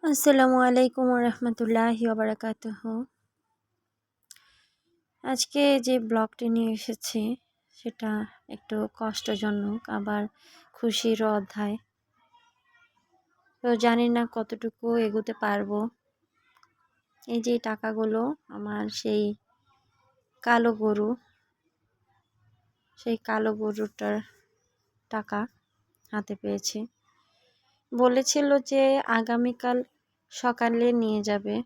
আসসালামু আলাইকুম রহমতুল্লাহি ওবারাকাতুহু। আজকে যে ব্লগটি নিয়ে এসেছি সেটা একটু কষ্টজনক আবার খুশিরও অধ্যায়। তো জানি না কতটুকু এগোতে পারবো। এই যে টাকাগুলো আমার সেই কালো গরুটার টাকা হাতে পেয়েছি। বলেছিল যে আগামীকাল সকালে নিয়ে যাবে,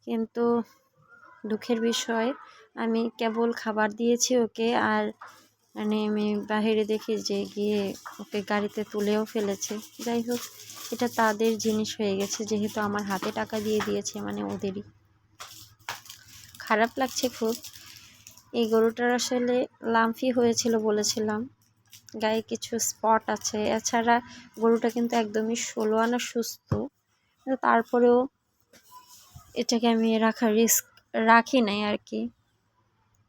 কিন্তু দুঃখের বিষয় আমি কেবল খাবার দিয়েছি ওকে, আর আমি বাহিরে দেখি যে গিয়ে ওকে গাড়িতে তুলেও ফেলেছে। যাই হোক, এটা তাদের জিনিস হয়ে গেছে, যেহেতু আমার হাতে টাকা দিয়ে দিয়েছে, ওদেরই। খারাপ লাগছে খুব। এই গরুটার আসলে লাম্ফি হয়েছিল বলেছিলাম, গায়ে কিছু স্পট আছে। এছাড়া গরুটা কিন্তু একদমই 16 আনা সুস্থ, কিন্তু তারপরেও এটাকে আমি রাখি নাই আর কি।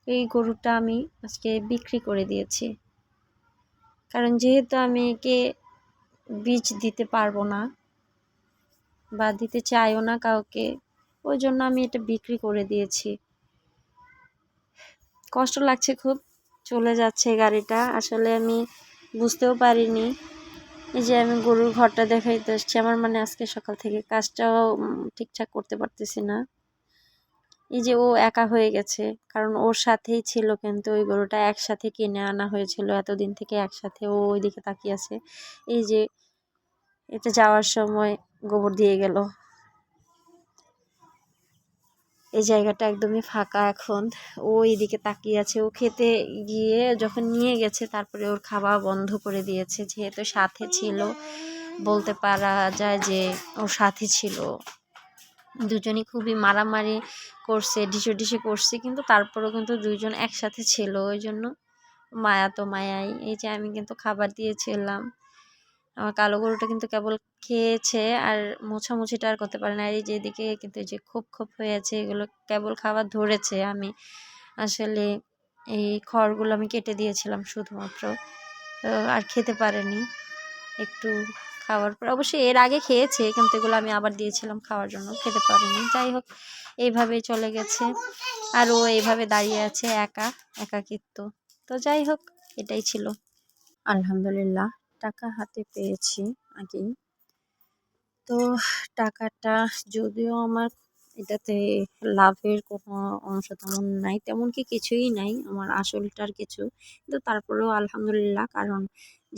এই গরুটা আমি আজকে বিক্রি করে দিয়েছি, কারণ যেহেতু আমি একে বীজ দিতে পারবো না বা দিতে চাইও না কাউকে, ওই জন্য আমি এটা বিক্রি করে দিয়েছি। কষ্ট লাগছে খুব। চলে যাচ্ছে গাড়িটা, আসলে আমি বুঝতেও পারিনি। এই যে আমি গরুর ঘরটা দেখাইতে আসছি, আমার আজকে সকাল থেকে কাজটাও ঠিকঠাক করতে পারতেছি না। এই যে ও একা হয়ে গেছে, কারণ ওর সাথেই ছিল, কিন্তু ওই গরুটা একসাথে কিনে আনা হয়েছিল এতদিন থেকে একসাথে। ও ওইদিকে তাকিয়ে আছে। এই যে এটা যাওয়ার সময় গোবর দিয়ে গেল। এই জায়গাটা একদমই ফাঁকা এখন। ও এইদিকে তাকিয়ে আছে। ও খেতে গিয়ে যখন নিয়ে গেছে, তারপরে ওর খাওয়া বন্ধ করে দিয়েছে, যেহেতু সাথে ছিল। বলতে পারা যায় যে ওর সাথে ছিল। দুজনই খুবই মারামারি করছে, ঢিসে করছে, কিন্তু তারপরেও কিন্তু দুইজন একসাথে ছিল। ওই জন্য মায়া তো মায়াই। এই যে আমি কিন্তু খাবার দিয়েছিলাম, আমার কালো গরুটা কিন্তু কেবল খেয়েছে, আর মোছামুছিটা আর করতে পারে না। এই যে এদিকে কিন্তু যে খোপ হয়ে আছে, এগুলো কেবল খাবার ধরেছে। আমি আসলে এই খড়গুলো আমি কেটে দিয়েছিলাম শুধুমাত্র, তো আর খেতে পারেনি। একটু খাওয়ার পর অবশ্যই এর আগে খেয়েছে, কিন্তু এগুলো আমি আবার দিয়েছিলাম খাওয়ার জন্য, খেতে পারিনি। যাই হোক, এইভাবেই চলে গেছে। আর ও এইভাবে দাঁড়িয়ে আছে একাকিত্ব। তো যাই হোক, এটাই ছিল। আলহামদুলিল্লাহ, টাকা হাতে পেয়েছি আগেই। তো টাকাটা যদিও আমার এটাতে লাভের কোনো অংশ তেমন নাই, তেমন কি কিছুই নাই আমার আসলটার কিছু, কিন্তু তারপরেও আলহামদুলিল্লাহ, কারণ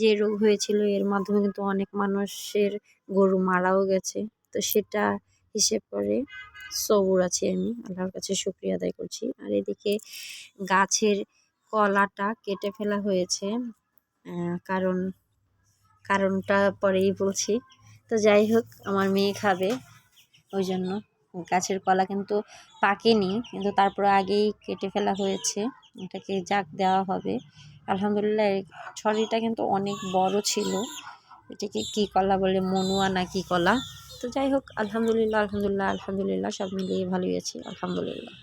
যে রোগ হয়েছিল এর মাধ্যমে কিন্তু অনেক মানুষের গরু মারাও গেছে। তো সেটা হিসেব করে সবুর আছি, আমি আল্লাহর কাছে শুকরিয়া আদায় করছি। আর এদিকে গাছের কলাটা কেটে ফেলা হয়েছে, কারণটা পরেই বলছি। তো যাই হোক, আমার মেয়ে খাবে, ওই জন্য গাছের কলা কিন্তু পাকেনি, কিন্তু তারপর আগেই কেটে ফেলা হয়েছে, এটাকে জাগ দেওয়া হবে। আলহামদুলিল্লাহ, এই ছড়িটা কিন্তু অনেক বড় ছিল। এটাকে কি কলা বলে, মনুয়া না কি কলা। তো যাই হোক, আলহামদুলিল্লাহ, সব মিলিয়ে ভালোই আছি, আলহামদুলিল্লাহ।